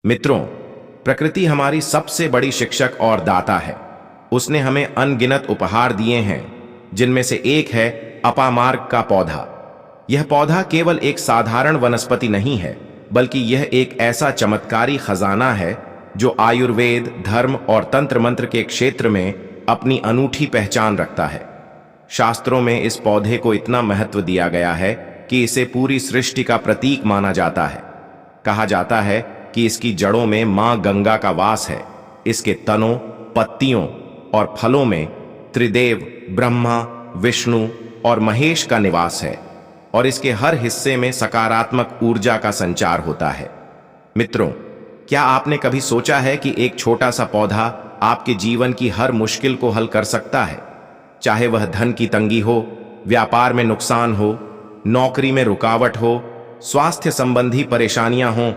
मित्रों, प्रकृति हमारी सबसे बड़ी शिक्षक और दाता है। उसने हमें अनगिनत उपहार दिए हैं, जिनमें से एक है अपामार्ग का पौधा। यह पौधा केवल एक साधारण वनस्पति नहीं है, बल्कि यह एक ऐसा चमत्कारी खजाना है जो आयुर्वेद, धर्म और तंत्र मंत्र के क्षेत्र में अपनी अनूठी पहचान रखता है। शास्त्रों में इस पौधे को इतना महत्व दिया गया है कि इसे पूरी सृष्टि का प्रतीक माना जाता है। कहा जाता है कि इसकी जड़ों में मां गंगा का वास है। इसके तनों, पत्तियों और फलों में त्रिदेव ब्रह्मा, विष्णु और महेश का निवास है और इसके हर हिस्से में सकारात्मक ऊर्जा का संचार होता है। मित्रों, क्या आपने कभी सोचा है कि एक छोटा सा पौधा आपके जीवन की हर मुश्किल को हल कर सकता है? चाहे वह धन की तंगी हो, व्यापार में नुकसान हो, नौकरी में रुकावट हो, स्वास्थ्य संबंधी परेशानियां हों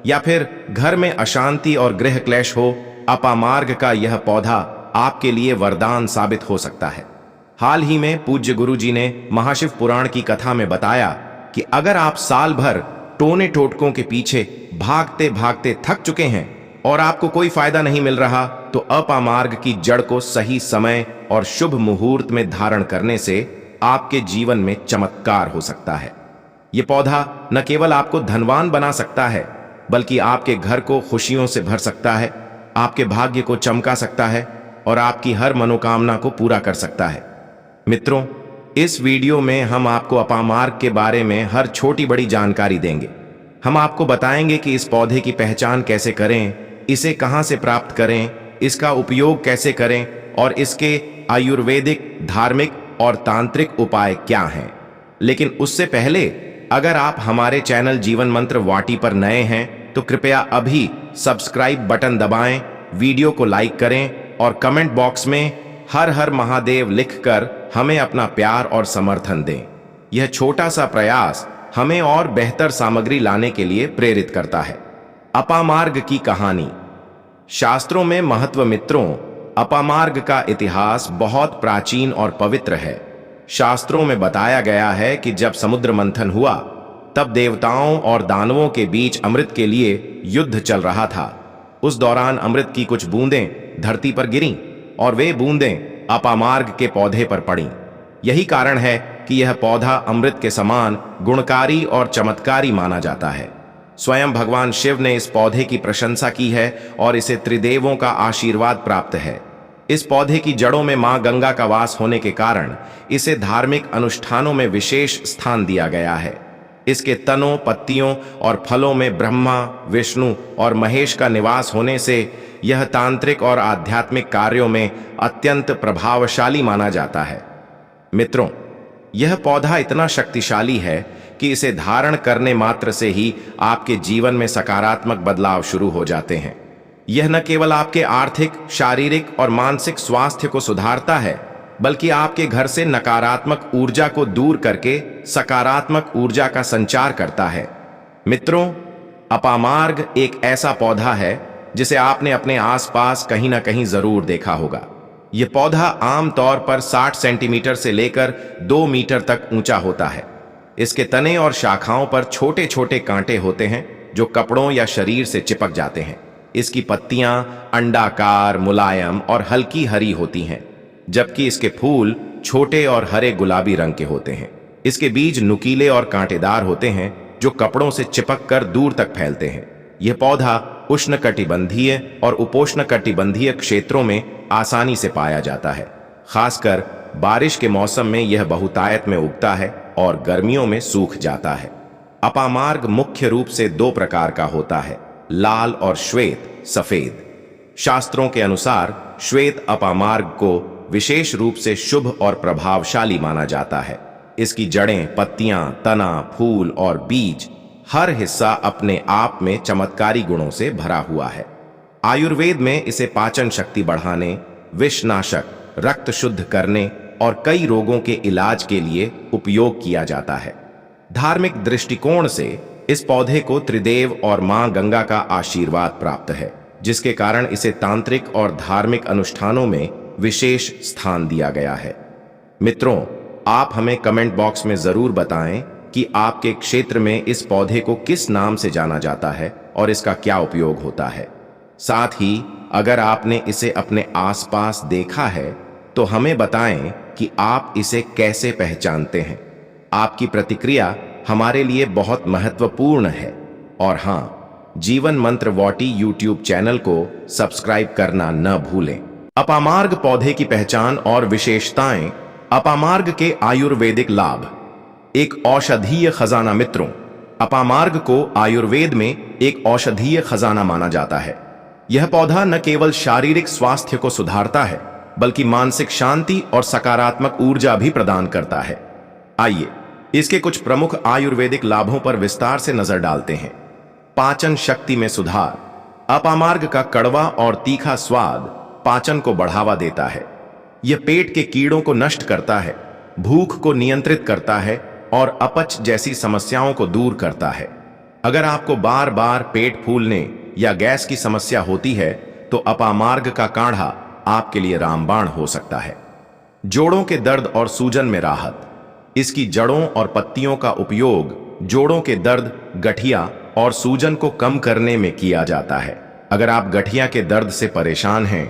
या फिर घर में अशांति और गृह क्लेश हो, अपामार्ग का यह पौधा आपके लिए वरदान साबित हो सकता है। हाल ही में पूज्य गुरु जी ने महाशिव पुराण की कथा में बताया कि अगर आप साल भर टोने टोटकों के पीछे भागते भागते थक चुके हैं और आपको कोई फायदा नहीं मिल रहा, तो अपामार्ग की जड़ को सही समय और शुभ मुहूर्त में धारण करने से आपके जीवन में चमत्कार हो सकता है। यह पौधा न केवल आपको धनवान बना सकता है, बल्कि आपके घर को खुशियों से भर सकता है, आपके भाग्य को चमका सकता है और आपकी हर मनोकामना को पूरा कर सकता है। मित्रों, इस वीडियो में हम आपको अपामार्ग के बारे में हर छोटी बड़ी जानकारी देंगे। हम आपको बताएंगे कि इस पौधे की पहचान कैसे करें, इसे कहां से प्राप्त करें, इसका उपयोग कैसे करें और इसके आयुर्वेदिक, धार्मिक और तांत्रिक उपाय क्या हैं। लेकिन उससे पहले, अगर आप हमारे चैनल जीवन मंत्र वाटी पर नए हैं तो कृपया अभी सब्सक्राइब बटन दबाएं, वीडियो को लाइक करें और कमेंट बॉक्स में हर हर महादेव लिखकर हमें अपना प्यार और समर्थन दें। यह छोटा सा प्रयास हमें और बेहतर सामग्री लाने के लिए प्रेरित करता है। अपामार्ग की कहानी। शास्त्रों में महत्व। मित्रों, अपामार्ग का इतिहास बहुत प्राचीन और पवित्र है। शास्त्रों में बताया गया है कि जब समुद्र मंथन हुआ, तब देवताओं और दानवों के बीच अमृत के लिए युद्ध चल रहा था। उस दौरान अमृत की कुछ बूंदें धरती पर गिरीं और वे बूंदें अपामार्ग के पौधे पर पड़ीं। यही कारण है कि यह पौधा अमृत के समान गुणकारी और चमत्कारी माना जाता है। स्वयं भगवान शिव ने इस पौधे की प्रशंसा की है और इसे त्रिदेवों का आशीर्वाद प्राप्त है। इस पौधे की जड़ों में मां गंगा का वास होने के कारण इसे धार्मिक अनुष्ठानों में विशेष स्थान दिया गया है। इसके तनों, पत्तियों और फलों में ब्रह्मा, विष्णु और महेश का निवास होने से यह तांत्रिक और आध्यात्मिक कार्यों में अत्यंत प्रभावशाली माना जाता है। मित्रों, यह पौधा इतना शक्तिशाली है कि इसे धारण करने मात्र से ही आपके जीवन में सकारात्मक बदलाव शुरू हो जाते हैं। यह न केवल आपके आर्थिक, शारीरिक और मानसिक स्वास्थ्य को सुधारता है, बल्कि आपके घर से नकारात्मक ऊर्जा को दूर करके सकारात्मक ऊर्जा का संचार करता है। मित्रों, अपामार्ग एक ऐसा पौधा है जिसे आपने अपने आसपास कहीं ना कहीं जरूर देखा होगा। यह पौधा आमतौर पर 60 सेंटीमीटर से लेकर 2 मीटर तक ऊंचा होता है। इसके तने और शाखाओं पर छोटे छोटे कांटे होते हैं जो कपड़ों या शरीर से चिपक जाते हैं। इसकी पत्तियां अंडाकार, मुलायम और हल्की हरी होती हैं, जबकि इसके फूल छोटे और हरे गुलाबी रंग के होते हैं। इसके बीज नुकीले और कांटेदार होते हैं जो कपड़ों से चिपक कर दूर तक फैलते हैं। यह पौधा उष्णकटिबंधीय और उपोष्णकटिबंधीय क्षेत्रों में आसानी से पाया जाता है। खासकर बारिश के मौसम में यह बहुतायत में उगता है और गर्मियों में सूख जाता है। अपामार्ग मुख्य रूप से 2 प्रकार का होता है, लाल और श्वेत, सफेद। शास्त्रों के अनुसार श्वेत अपामार्ग को विशेष रूप से शुभ और प्रभावशाली माना जाता है। इसकी जड़ें, पत्तियां, तना, फूल और बीज हर हिस्सा अपने आप में चमत्कारी गुणों से भरा हुआ है। आयुर्वेद में इसे पाचन शक्ति बढ़ाने, विषनाशक, रक्त शुद्ध करने और कई रोगों के इलाज के लिए उपयोग किया जाता है। धार्मिक दृष्टिकोण से इस पौधे को त्रिदेव और मां गंगा का आशीर्वाद प्राप्त है, जिसके कारण इसे तांत्रिक और धार्मिक अनुष्ठानों में विशेष स्थान दिया गया है। मित्रों, आप हमें कमेंट बॉक्स में जरूर बताएं कि आपके क्षेत्र में इस पौधे को किस नाम से जाना जाता है और इसका क्या उपयोग होता है। साथ ही अगर आपने इसे अपने आसपास देखा है तो हमें बताएं कि आप इसे कैसे पहचानते हैं। आपकी प्रतिक्रिया हमारे लिए बहुत महत्वपूर्ण है। और हाँ, जीवन मंत्र वॉटी यूट्यूब चैनल को सब्सक्राइब करना न भूलें। अपामार्ग पौधे की पहचान और विशेषताएं। अपामार्ग के आयुर्वेदिक लाभ। एक औषधीय खजाना। मित्रों, अपामार्ग को आयुर्वेद में एक औषधीय खजाना माना जाता है। यह पौधा न केवल शारीरिक स्वास्थ्य को सुधारता है बल्कि मानसिक शांति और सकारात्मक ऊर्जा भी प्रदान करता है। आइए इसके कुछ प्रमुख आयुर्वेदिक लाभों पर विस्तार से नजर डालते हैं। पाचन शक्ति में सुधार। अपामार्ग का कड़वा और तीखा स्वाद पाचन को बढ़ावा देता है। यह पेट के कीड़ों को नष्ट करता है, भूख को नियंत्रित करता है और अपच जैसी समस्याओं को दूर करता है। अगर आपको बार बार पेट फूलने या गैस की समस्या होती है तो अपामार्ग का काढ़ा आपके लिए रामबाण हो सकता है। जोड़ों के दर्द और सूजन में राहत। इसकी जड़ों और पत्तियों का उपयोग जोड़ों के दर्द, गठिया और सूजन को कम करने में किया जाता है। अगर आप गठिया के दर्द से परेशान हैं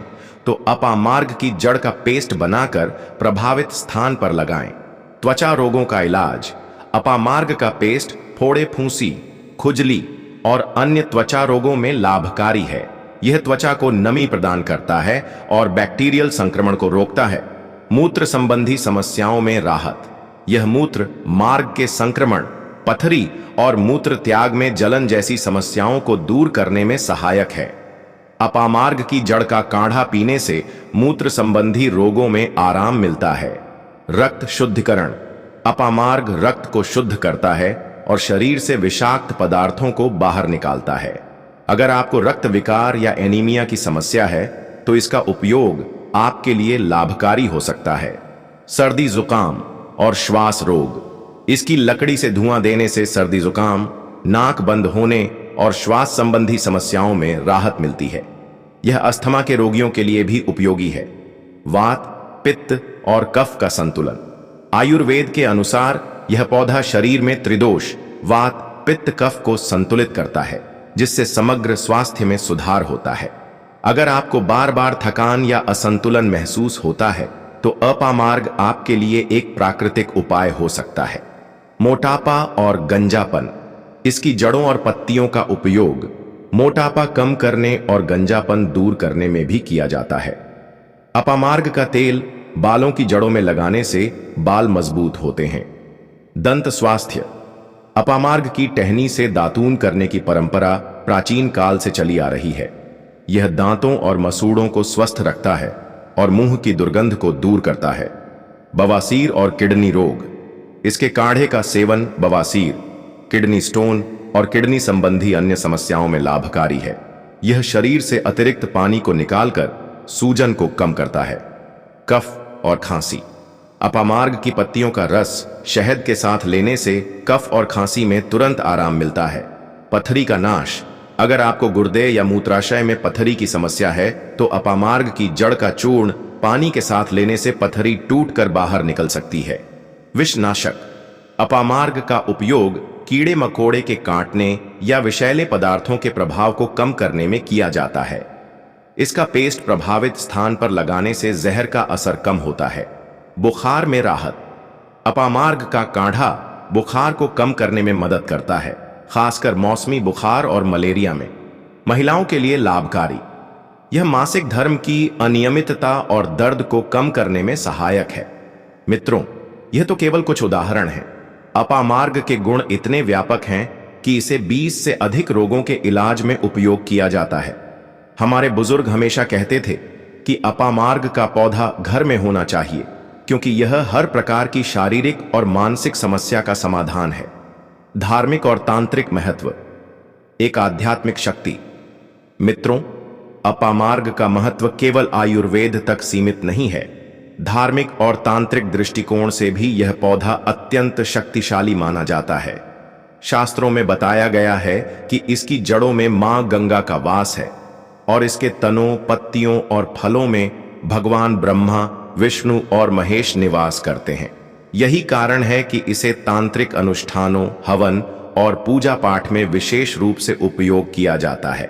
तो अपामार्ग की जड़ का पेस्ट बनाकर प्रभावित स्थान पर लगाएं। त्वचा रोगों का इलाज। अपामार्ग का पेस्ट फोड़े, फूंसी, खुजली और अन्य त्वचा रोगों में लाभकारी है। यह त्वचा को नमी प्रदान करता है और बैक्टीरियल संक्रमण को रोकता है। मूत्र संबंधी समस्याओं में राहत। यह मूत्र मार्ग के संक्रमण, पथरी और मूत्र त्याग में जलन जैसी समस्याओं को दूर करने में सहायक है। अपामार्ग की जड़ का काढ़ा पीने से मूत्र संबंधी रोगों में आराम मिलता है। रक्त शुद्धिकरण। अपामार्ग रक्त को शुद्ध करता है और शरीर से विषाक्त पदार्थों को बाहर निकालता है। अगर आपको रक्त विकार या एनीमिया की समस्या है तो इसका उपयोग आपके लिए लाभकारी हो सकता है। सर्दी, जुकाम और श्वास रोग। इसकी लकड़ी से धुआं देने से सर्दी, जुकाम, नाक बंद होने और श्वास संबंधी समस्याओं में राहत मिलती है। यह अस्थमा के रोगियों के लिए भी उपयोगी है। वात, पित्त और कफ का संतुलन। आयुर्वेद के अनुसार यह पौधा शरीर में त्रिदोष वात, पित्त, कफ को संतुलित करता है, जिससे समग्र स्वास्थ्य में सुधार होता है। अगर आपको बार बार थकान या असंतुलन महसूस होता है तो अपामार्ग आपके लिए एक प्राकृतिक उपाय हो सकता है। मोटापा और गंजापन। इसकी जड़ों और पत्तियों का उपयोग मोटापा कम करने और गंजापन दूर करने में भी किया जाता है। अपामार्ग का तेल बालों की जड़ों में लगाने से बाल मजबूत होते हैं। दंत स्वास्थ्य। अपामार्ग की टहनी से दातून करने की परंपरा प्राचीन काल से चली आ रही है। यह दांतों और मसूड़ों को स्वस्थ रखता है और मुंह की दुर्गंध को दूर करता है। बवासीर और किडनी रोग। इसके काढ़े का सेवन बवासीर, किडनी स्टोन और किडनी संबंधी अन्य समस्याओं में लाभकारी है। यह शरीर से अतिरिक्त पानी को निकालकर सूजन को कम करता है। कफ और खांसी। अपामार्ग की पत्तियों का रस शहद के साथ लेने से कफ और खांसी में तुरंत आराम मिलता है। पथरी का नाश। अगर आपको गुर्दे या मूत्राशय में पथरी की समस्या है तो अपामार्ग की जड़ का चूर्ण पानी के साथ लेने से पथरी टूटकर बाहर निकल सकती है। विषनाशक। अपामार्ग का उपयोग कीड़े मकोड़े के काटने या विषैले पदार्थों के प्रभाव को कम करने में किया जाता है। इसका पेस्ट प्रभावित स्थान पर लगाने से जहर का असर कम होता है। बुखार में राहत। अपामार्ग का काढ़ा बुखार को कम करने में मदद करता है, खासकर मौसमी बुखार और मलेरिया में। महिलाओं के लिए लाभकारी। यह मासिक धर्म की अनियमितता और दर्द को कम करने में सहायक है। मित्रों, यह तो केवल कुछ उदाहरण हैं। अपामार्ग के गुण इतने व्यापक हैं कि इसे 20 से अधिक रोगों के इलाज में उपयोग किया जाता है। हमारे बुजुर्ग हमेशा कहते थे कि अपामार्ग का पौधा घर में होना चाहिए, क्योंकि यह हर प्रकार की शारीरिक और मानसिक समस्या का समाधान है। धार्मिक और तांत्रिक महत्व। एक आध्यात्मिक शक्ति। मित्रों, अपामार्ग का महत्व केवल आयुर्वेद तक सीमित नहीं है। धार्मिक और तांत्रिक दृष्टिकोण से भी यह पौधा अत्यंत शक्तिशाली माना जाता है। शास्त्रों में बताया गया है कि इसकी जड़ों में मां गंगा का वास है और इसके तनों, पत्तियों और फलों में भगवान ब्रह्मा, विष्णु और महेश निवास करते हैं। यही कारण है कि इसे तांत्रिक अनुष्ठानों, हवन और पूजा पाठ में विशेष रूप से उपयोग किया जाता है।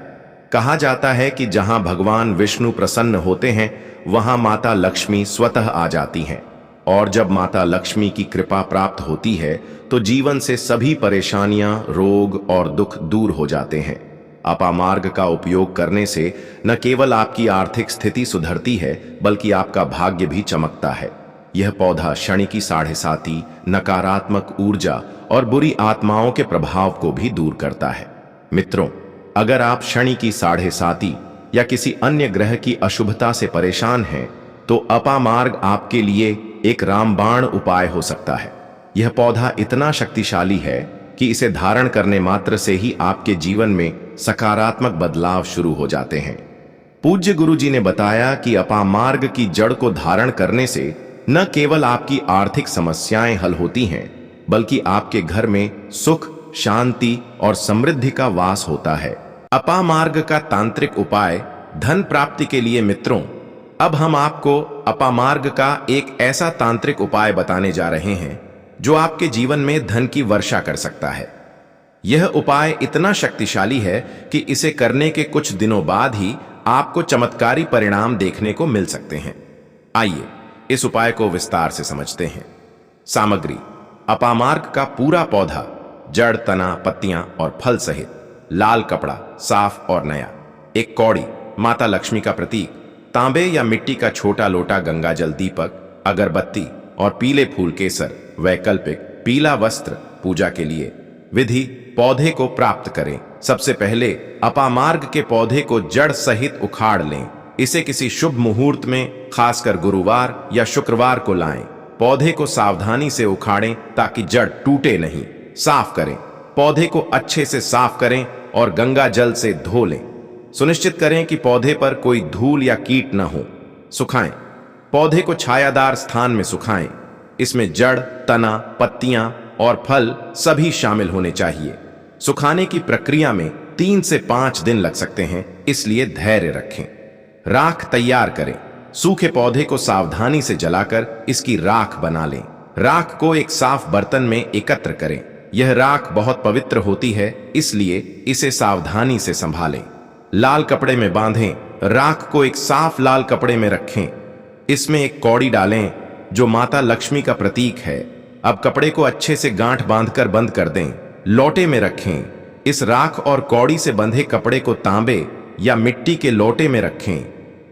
कहा जाता है कि जहां भगवान विष्णु प्रसन्न होते हैं वहां माता लक्ष्मी स्वतः आ जाती हैं, और जब माता लक्ष्मी की कृपा प्राप्त होती है तो जीवन से सभी परेशानियां, रोग और दुख दूर हो जाते हैं। अपामार्ग का उपयोग करने से न केवल आपकी आर्थिक स्थिति सुधरती है बल्कि आपका भाग्य भी चमकता है। यह पौधा शनि की साढ़े साती, नकारात्मक ऊर्जा और बुरी आत्माओं के प्रभाव को भी दूर करता है। मित्रों, अगर आप शनि की साढ़े साती या किसी अन्य ग्रह की अशुभता से परेशान हैं तो अपामार्ग आपके लिए एक रामबाण उपाय हो सकता है। यह पौधा इतना शक्तिशाली है कि इसे धारण करने मात्र से ही आपके जीवन में सकारात्मक बदलाव शुरू हो जाते हैं। पूज्य गुरु जी ने बताया कि अपामार्ग की जड़ को धारण करने से न केवल आपकी आर्थिक समस्याएं हल होती हैं बल्कि आपके घर में सुख, शांति और समृद्धि का वास होता है। अपामार्ग का तांत्रिक उपाय धन प्राप्ति के लिए। मित्रों, अब हम आपको अपामार्ग का एक ऐसा तांत्रिक उपाय बताने जा रहे हैं जो आपके जीवन में धन की वर्षा कर सकता है। यह उपाय इतना शक्तिशाली है कि इसे करने के कुछ दिनों बाद ही आपको चमत्कारी परिणाम देखने को मिल सकते हैं। आइए इस उपाय को विस्तार से समझते हैं। सामग्री: अपामार्ग का पूरा पौधा, जड़, तना, पत्तियां और फल सहित, लाल कपड़ा, साफ और नया, एक कौड़ी, माता लक्ष्मी का प्रतीक, तांबे या मिट्टी का छोटा लोटा, गंगा जल, दीपक, अगरबत्ती और पीले फूल केसर। वैकल्पिक: पीला वस्त्र पूजा के लिए। विधि: पौधे को प्राप्त करें। सबसे पहले अपामार्ग के पौधे को जड़ सहित उखाड़ लें। इसे किसी शुभ मुहूर्त में, खासकर गुरुवार या शुक्रवार को लाएं। पौधे को सावधानी से उखाड़ें ताकि जड़ टूटे नहीं। साफ करें: पौधे को अच्छे से साफ करें और गंगा जल से धो लें। सुनिश्चित करें कि पौधे पर कोई धूल या कीट न हो। सुखाएं: पौधे को छायादार स्थान में सुखाएं। इसमें जड़, तना, पत्तियां और फल सभी शामिल होने चाहिए। सुखाने की प्रक्रिया में 3 से 5 दिन लग सकते हैं, इसलिए धैर्य रखें। राख तैयार करें: सूखे पौधे को सावधानी से जलाकर इसकी राख बना लें। राख को एक साफ बर्तन में एकत्र करें। यह राख बहुत पवित्र होती है, इसलिए इसे सावधानी से संभालें। लाल कपड़े में बांधें। राख को एक साफ लाल कपड़े में रखें। इसमें एक कौड़ी डालें जो माता लक्ष्मी का प्रतीक है। अब कपड़े को अच्छे से गांठ बांधकर बंद कर दें। लोटे में रखें। इस राख और कौड़ी से बंधे कपड़े को तांबे या मिट्टी के लोटे में रखें।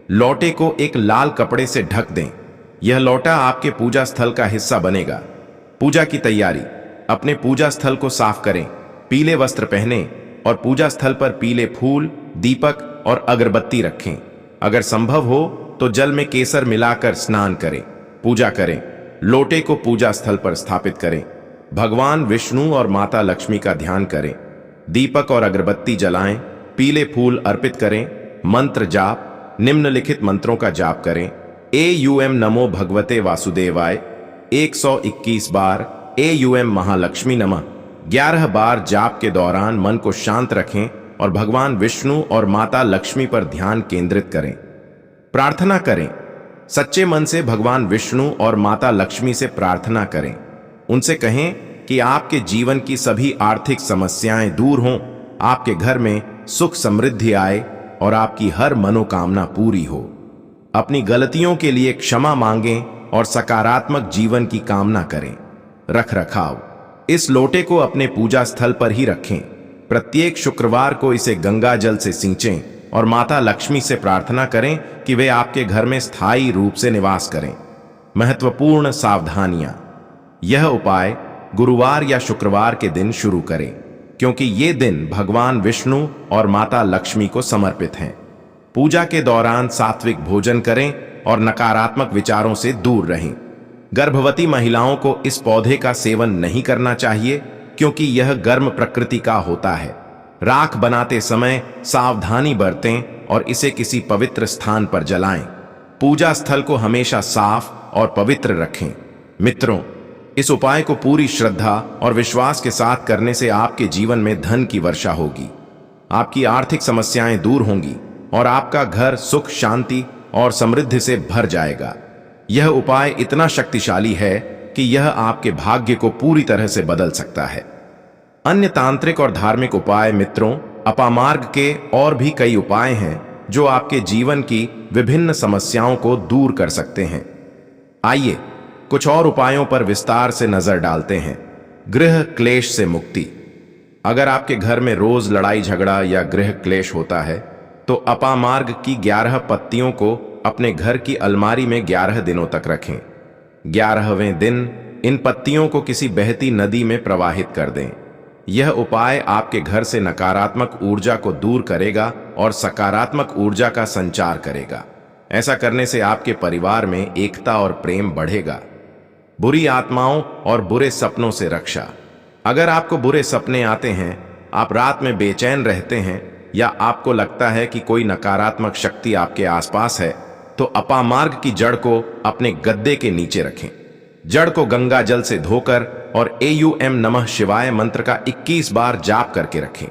लोटे को एक लाल कपड़े से ढक दें। यह लोटा आपके पूजा स्थल का हिस्सा बनेगा। पूजा की तैयारी: अपने पूजा स्थल को साफ करें। पीले वस्त्र पहनें और पूजा स्थल पर पीले फूल, दीपक और अगरबत्ती रखें। अगर संभव हो तो जल में केसर मिलाकर स्नान करें। पूजा करें। लोटे को पूजा स्थल पर स्थापित करें। भगवान विष्णु और माता लक्ष्मी का ध्यान करें। दीपक और अगरबत्ती जलाएं। पीले फूल अर्पित करें। मंत्र जाप: निम्नलिखित मंत्रों का जाप करें। एयूएम नमो भगवते वासुदेवाय 121 बार, एयूएम महालक्ष्मी नमः 11 बार। जाप के दौरान मन को शांत रखें और भगवान विष्णु और माता लक्ष्मी पर ध्यान केंद्रित करें। प्रार्थना करें: सच्चे मन से भगवान विष्णु और माता लक्ष्मी से प्रार्थना करें। उनसे कहें कि आपके जीवन की सभी आर्थिक समस्याएं दूर हों, आपके घर में सुख समृद्धि आए और आपकी हर मनोकामना पूरी हो। अपनी गलतियों के लिए क्षमा मांगें और सकारात्मक जीवन की कामना करें। रख रखाव: इस लोटे को अपने पूजा स्थल पर ही रखें। प्रत्येक शुक्रवार को इसे गंगा जल से सींचें और माता लक्ष्मी से प्रार्थना करें कि वे आपके घर में स्थायी रूप से निवास करें। महत्वपूर्ण सावधानियां: यह उपाय गुरुवार या शुक्रवार के दिन शुरू करें क्योंकि ये दिन भगवान विष्णु और माता लक्ष्मी को समर्पित हैं। पूजा के दौरान सात्विक भोजन करें और नकारात्मक विचारों से दूर रहें। गर्भवती महिलाओं को इस पौधे का सेवन नहीं करना चाहिए क्योंकि यह गर्म प्रकृति का होता है। राख बनाते समय सावधानी बरतें और इसे किसी पवित्र स्थान पर जलाएं। पूजा स्थल को हमेशा साफ और पवित्र रखें। मित्रों, इस उपाय को पूरी श्रद्धा और विश्वास के साथ करने से आपके जीवन में धन की वर्षा होगी, आपकी आर्थिक समस्याएं दूर होंगी और आपका घर सुख, शांति और समृद्धि से भर जाएगा। यह उपाय इतना शक्तिशाली है कि यह आपके भाग्य को पूरी तरह से बदल सकता है। अन्य तांत्रिक और धार्मिक उपाय मित्रों, अपामार्ग के और भी कई उपाय हैं जो आपके जीवन की विभिन्न समस्याओं को दूर कर सकते हैं। आइए कुछ और उपायों पर विस्तार से नजर डालते हैं। गृह क्लेश से मुक्ति। अगर आपके घर में रोज लड़ाई झगड़ा या गृह क्लेश होता है तो अपामार्ग की 11 पत्तियों को अपने घर की अलमारी में 11 दिनों तक रखें। 11वें दिन इन पत्तियों को किसी बहती नदी में प्रवाहित कर दें। यह उपाय आपके घर से नकारात्मक ऊर्जा को दूर करेगा और सकारात्मक ऊर्जा का संचार करेगा। ऐसा करने से आपके परिवार में एकता और प्रेम बढ़ेगा। बुरी आत्माओं और बुरे सपनों से रक्षा। अगर आपको बुरे सपने आते हैं, आप रात में बेचैन रहते हैं या आपको लगता है कि कोई नकारात्मक शक्ति आपके आसपास है, तो अपामार्ग की जड़ को अपने गद्दे के नीचे रखें। जड़ को गंगा जल से धोकर और AUM नमः शिवाय मंत्र का 21 बार जाप करके रखें।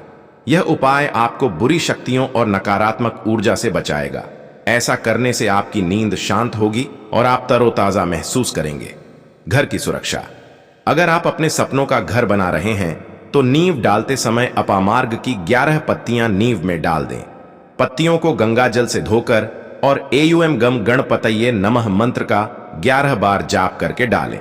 यह उपाय आपको बुरी शक्तियों और नकारात्मक ऊर्जा से बचाएगा। ऐसा करने से आपकी नींद शांत होगी और आप तरोताजा महसूस करेंगे। घर की सुरक्षा। अगर आप अपने सपनों का घर बना रहे हैं तो नींव डालते समय अपामार्ग की 11 पत्तियां नींव में डाल दें। पत्तियों को गंगा जल से धोकर और AUM गम गणपतये नमः मंत्र का 11 बार जाप करके डालें।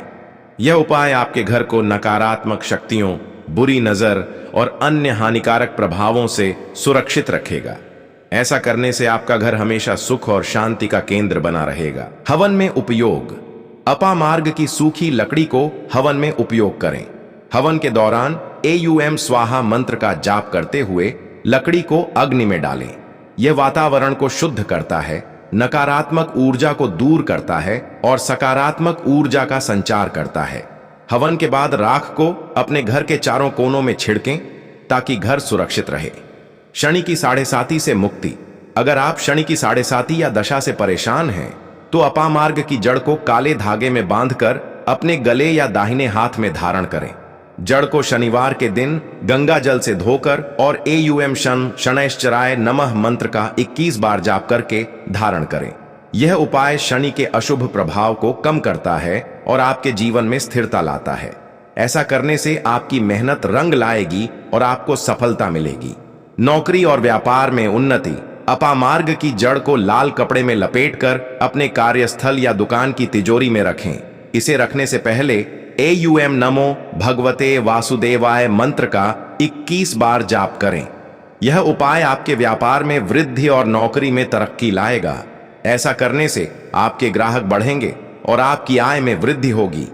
यह उपाय आपके घर को नकारात्मक शक्तियों, बुरी नजर और अन्य हानिकारक प्रभावों से सुरक्षित रखेगा। ऐसा करने से आपका घर हमेशा सुख और शांति का केंद्र बना रहेगा। हवन में उपयोग। अपामार्ग की सूखी लकड़ी को हवन में उपयोग करें। हवन के दौरान AUM स्वाहा मंत्र का जाप करते हुए लकड़ी को अग्नि में डालें। यह वातावरण को शुद्ध करता है, नकारात्मक ऊर्जा को दूर करता है और सकारात्मक ऊर्जा का संचार करता है। हवन के बाद राख को अपने घर के चारों कोनों में छिड़कें ताकि घर सुरक्षित रहे। शनि की 7.5 से मुक्ति। अगर आप शनि की 7.5 या दशा से परेशान हैं तो अपामार्ग की जड़ को काले धागे में बांधकर अपने गले या दाहिने हाथ में धारण करें। जड़ को शनिवार के दिन गंगा जल से धोकर और AUM शनैश्चराय नमः मंत्र का 21 बार जाप करके धारण करें। यह उपाय शनि के अशुभ प्रभाव को कम करता है और आपके जीवन में स्थिरता लाता है। ऐसा करने से आपकी मेहनत रंग लाएगी और आपको सफलता मिलेगी। नौकरी और व्यापार में उन्नति। अपामार्ग की जड़ को लाल कपड़े में लपेटकर अपने कार्यस्थल या दुकान की तिजोरी में रखें। इसे रखने से पहले AUM नमो भगवते वासुदेवाय मंत्र का 21 बार जाप करें। यह उपाय आपके व्यापार में वृद्धि और नौकरी में तरक्की लाएगा। ऐसा करने से आपके ग्राहक बढ़ेंगे और आपकी आय में वृद्धि होगी।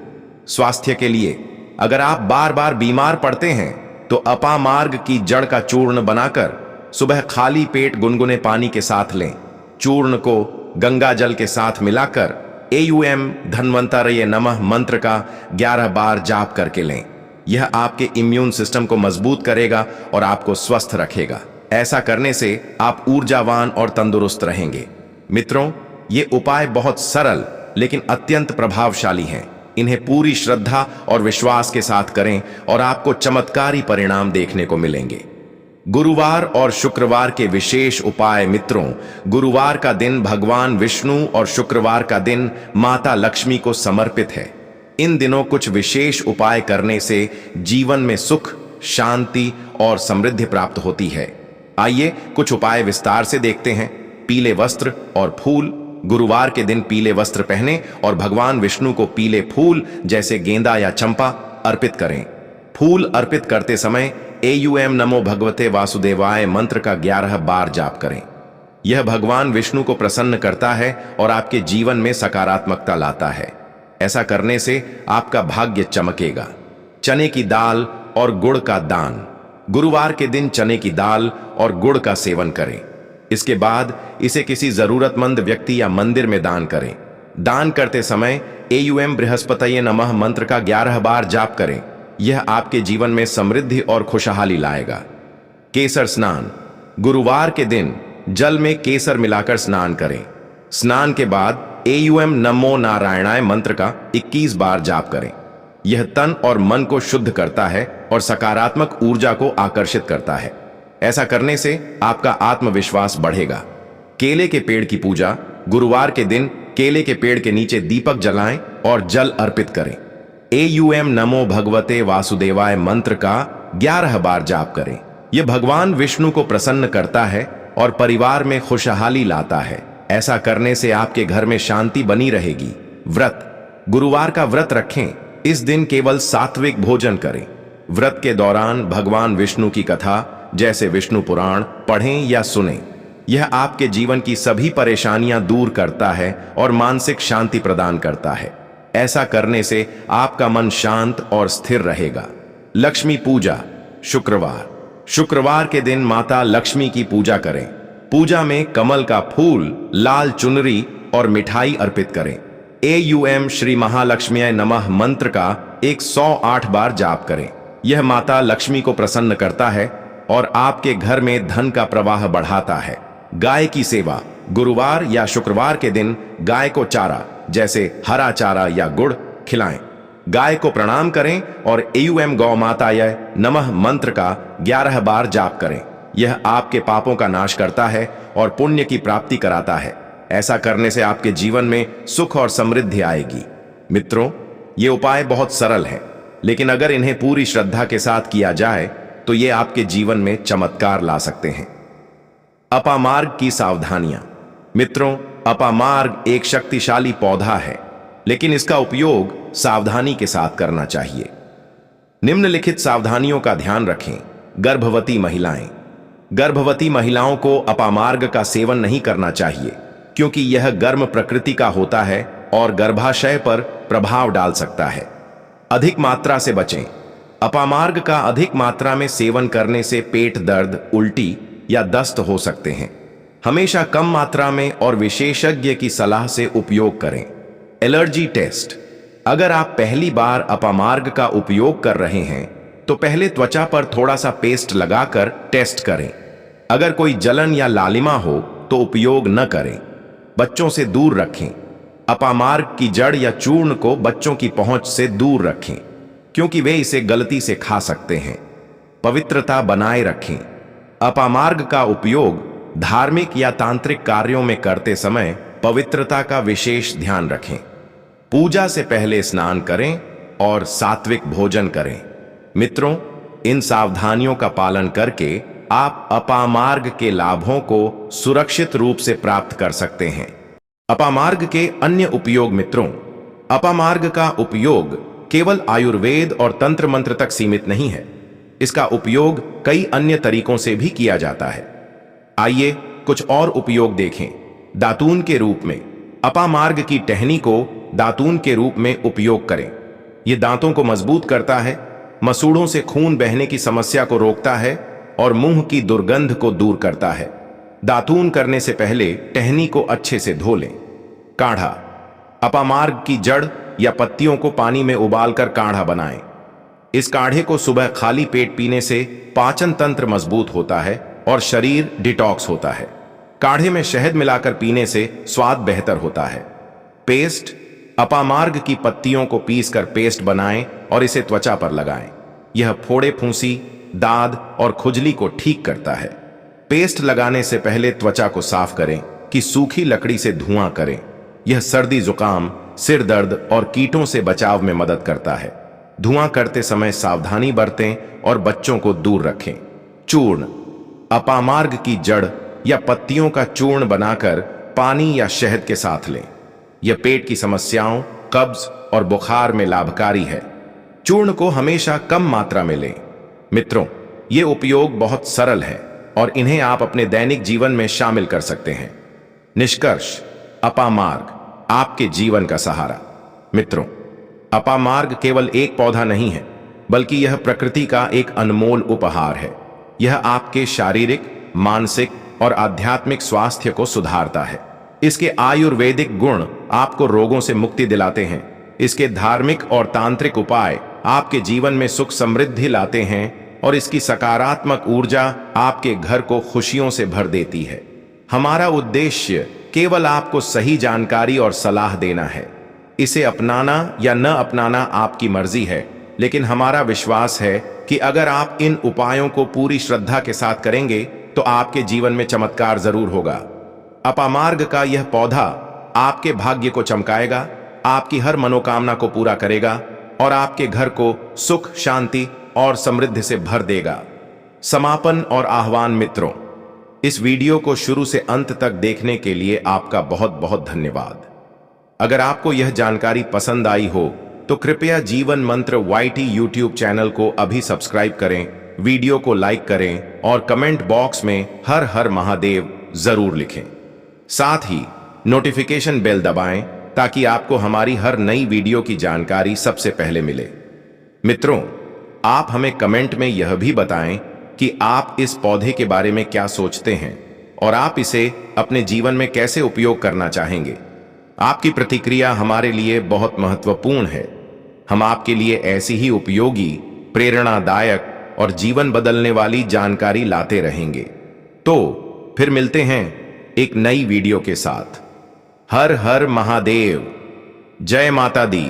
स्वास्थ्य के लिए, अगर आप बार बार बीमार पड़ते हैं तो अपामार्ग की जड़ का चूर्ण बनाकर सुबह खाली पेट गुनगुने पानी के साथ लें। चूर्ण को गंगा जल के साथ मिलाकर AUM धन्वंतरये नमः मंत्र का 11 बार जाप करके लें। यह आपके इम्यून सिस्टम को मजबूत करेगा और आपको स्वस्थ रखेगा। ऐसा करने से आप ऊर्जावान और तंदुरुस्त रहेंगे। मित्रों, ये उपाय बहुत सरल लेकिन अत्यंत प्रभावशाली हैं। इन्हें पूरी श्रद्धा और विश्वास के साथ करें और आपको चमत्कारी परिणाम देखने को मिलेंगे। गुरुवार और शुक्रवार के विशेष उपाय। मित्रों, गुरुवार का दिन भगवान विष्णु और शुक्रवार का दिन माता लक्ष्मी को समर्पित है। इन दिनों कुछ विशेष उपाय करने से जीवन में सुख, शांति और समृद्धि प्राप्त होती है। आइए कुछ उपाय विस्तार से देखते हैं। पीले वस्त्र और फूल। गुरुवार के दिन पीले वस्त्र पहने और भगवान विष्णु को पीले फूल जैसे गेंदा या चंपा अर्पित करें। फूल अर्पित करते समय AUM नमो भगवते वासुदेवाय मंत्र का 11 बार जाप करें। यह भगवान विष्णु को प्रसन्न करता है और आपके जीवन में सकारात्मकता लाता है। ऐसा करने से आपका भाग्य चमकेगा। चने की दाल और गुड़ का दान। गुरुवार के दिन चने की दाल और गुड़ का सेवन करें। इसके बाद इसे किसी जरूरतमंद व्यक्ति या मंदिर में दान करें। दान करते समय AUM बृहस्पतये नमः मंत्र का 11 बार जाप करें। यह आपके जीवन में समृद्धि और खुशहाली लाएगा। केसर स्नान। गुरुवार के दिन जल में केसर मिलाकर स्नान करें। स्नान के बाद AUM नमो नारायणाय मंत्र का 21 बार जाप करें। यह तन और मन को शुद्ध करता है और सकारात्मक ऊर्जा को आकर्षित करता है। ऐसा करने से आपका आत्मविश्वास बढ़ेगा। केले के पेड़ की पूजा। गुरुवार के दिन केले के पेड़ के नीचे दीपक जलाएं और जल अर्पित करें। AUM नमो भगवते वासुदेवाय मंत्र का 11 बार जाप करें। यह भगवान विष्णु को प्रसन्न करता है और परिवार में खुशहाली लाता है। ऐसा करने से आपके घर में शांति बनी रहेगी। व्रत। गुरुवार का व्रत रखें। इस दिन केवल सात्विक भोजन करें। व्रत के दौरान भगवान विष्णु की कथा जैसे विष्णु पुराण पढ़ें या सुनें। यह आपके जीवन की सभी परेशानियां दूर करता है और मानसिक शांति प्रदान करता है। ऐसा करने से आपका मन शांत और स्थिर रहेगा। लक्ष्मी पूजा। शुक्रवार। शुक्रवार के दिन माता लक्ष्मी की पूजा करें। पूजा में कमल का फूल, लाल चुनरी और मिठाई अर्पित करें। AUM श्री महालक्ष्म्यै नमः मंत्र का 108 बार जाप करें। यह माता लक्ष्मी को प्रसन्न करता है और आपके घर में धन का प्रवाह बढ़ाता है। गाय की सेवा। गुरुवार या शुक्रवार के दिन गाय को चारा जैसे हरा चारा या गुड़ खिलाएं। गाय को प्रणाम करें और AUM गौ माताय नमः मंत्र का 11 बार जाप करें। यह आपके पापों का नाश करता है और पुण्य की प्राप्ति कराता है। ऐसा करने से आपके जीवन में सुख और समृद्धि आएगी। मित्रों, ये उपाय बहुत सरल है, लेकिन अगर इन्हें पूरी श्रद्धा के साथ किया जाए तो ये आपके जीवन में चमत्कार ला सकते हैं। अपामार्ग की सावधानियां। मित्रों, अपामार्ग एक शक्तिशाली पौधा है, लेकिन इसका उपयोग सावधानी के साथ करना चाहिए। निम्नलिखित सावधानियों का ध्यान रखें। गर्भवती महिलाएं। गर्भवती महिलाओं को अपामार्ग का सेवन नहीं करना चाहिए, क्योंकि यह गर्म प्रकृति का होता है और गर्भाशय पर प्रभाव डाल सकता है। अधिक मात्रा से बचें। अपामार्ग का अधिक मात्रा में सेवन करने से पेट दर्द, उल्टी या दस्त हो सकते हैं। हमेशा कम मात्रा में और विशेषज्ञ की सलाह से उपयोग करें। Allergy test. अगर आप पहली बार अपामार्ग का उपयोग कर रहे हैं तो पहले त्वचा पर थोड़ा सा पेस्ट लगाकर टेस्ट करें। अगर कोई जलन या लालिमा हो तो उपयोग न करें। बच्चों से दूर रखें। अपामार्ग की जड़ या चूर्ण को बच्चों की पहुंच से दूर रखें, क्योंकि वे इसे गलती से खा सकते हैं। पवित्रता बनाए रखें। अपामार्ग का उपयोग धार्मिक या तांत्रिक कार्यों में करते समय पवित्रता का विशेष ध्यान रखें। पूजा से पहले स्नान करें और सात्विक भोजन करें। मित्रों, इन सावधानियों का पालन करके आप अपामार्ग के लाभों को सुरक्षित रूप से प्राप्त कर सकते हैं। अपामार्ग के अन्य उपयोग। मित्रों, अपामार्ग का उपयोग केवल आयुर्वेद और तंत्र मंत्र तक सीमित नहीं है। इसका उपयोग कई अन्य तरीकों से भी किया जाता है। आइए कुछ और उपयोग देखें। दातून के रूप में। अपामार्ग की टहनी को दातून के रूप में उपयोग करें। यह दांतों को मजबूत करता है, मसूड़ों से खून बहने की समस्या को रोकता है और मुंह की दुर्गंध को दूर करता है। दातून करने से पहले टहनी को अच्छे से धो लें। काढ़ा। अपामार्ग की जड़ या पत्तियों को पानी में उबालकर काढ़ा बनाएं। इस काढ़े को सुबह खाली पेट पीने से पाचन तंत्र मजबूत होता है और शरीर डिटॉक्स होता है। काढ़े में शहद मिलाकर पीने से स्वाद बेहतर होता है। पेस्ट। अपामार्ग की पत्तियों को पीसकर पेस्ट बनाएं और इसे त्वचा पर लगाएं। यह फोड़े, फुंसी, दाद और खुजली को ठीक करता है। पेस्ट लगाने से पहले त्वचा को साफ करें कि सूखी लकड़ी से धुआं करें। यह सर्दी, जुकाम, सिर दर्द और कीटों से बचाव में मदद करता है। धुआं करते समय सावधानी बरतें और बच्चों को दूर रखें। चूर्ण। अपामार्ग की जड़ या पत्तियों का चूर्ण बनाकर पानी या शहद के साथ लें। यह पेट की समस्याओं, कब्ज और बुखार में लाभकारी है। चूर्ण को हमेशा कम मात्रा में लें। मित्रों, ये उपयोग बहुत सरल है और इन्हें आप अपने दैनिक जीवन में शामिल कर सकते हैं। निष्कर्ष। अपामार्ग आपके जीवन का सहारा। मित्रों, अपामार्ग केवल एक पौधा नहीं है, बल्कि यह प्रकृति का एक अनमोल उपहार है। यह आपके शारीरिक, मानसिक और आध्यात्मिक स्वास्थ्य को सुधारता है। इसके आयुर्वेदिक गुण आपको रोगों से मुक्ति दिलाते हैं। इसके धार्मिक और तांत्रिक उपाय आपके जीवन में सुख समृद्धि लाते हैं और इसकी सकारात्मक ऊर्जा आपके घर को खुशियों से भर देती है। हमारा उद्देश्य केवल आपको सही जानकारी और सलाह देना है। इसे अपनाना या न अपनाना आपकी मर्जी है, लेकिन हमारा विश्वास है कि अगर आप इन उपायों को पूरी श्रद्धा के साथ करेंगे तो आपके जीवन में चमत्कार जरूर होगा। अपामार्ग का यह पौधा आपके भाग्य को चमकाएगा, आपकी हर मनोकामना को पूरा करेगा और आपके घर को सुख, शांति और समृद्धि से भर देगा। समापन और आह्वान मित्रों, इस वीडियो को शुरू से अंत तक देखने के लिए आपका बहुत बहुत धन्यवाद। अगर आपको यह जानकारी पसंद आई हो तो कृपया जीवन मंत्र YT यूट्यूब चैनल को अभी सब्सक्राइब करें, वीडियो को लाइक करें और कमेंट बॉक्स में हर हर महादेव जरूर लिखें। साथ ही नोटिफिकेशन बेल दबाएं ताकि आपको हमारी हर नई वीडियो की जानकारी सबसे पहले मिले। मित्रों, आप हमें कमेंट में यह भी बताएं कि आप इस पौधे के बारे में क्या सोचते हैं और आप इसे अपने जीवन में कैसे उपयोग करना चाहेंगे। आपकी प्रतिक्रिया हमारे लिए बहुत महत्वपूर्ण है। हम आपके लिए ऐसी ही उपयोगी, प्रेरणादायक और जीवन बदलने वाली जानकारी लाते रहेंगे। तो फिर मिलते हैं एक नई वीडियो के साथ। हर हर महादेव। जय माता दी।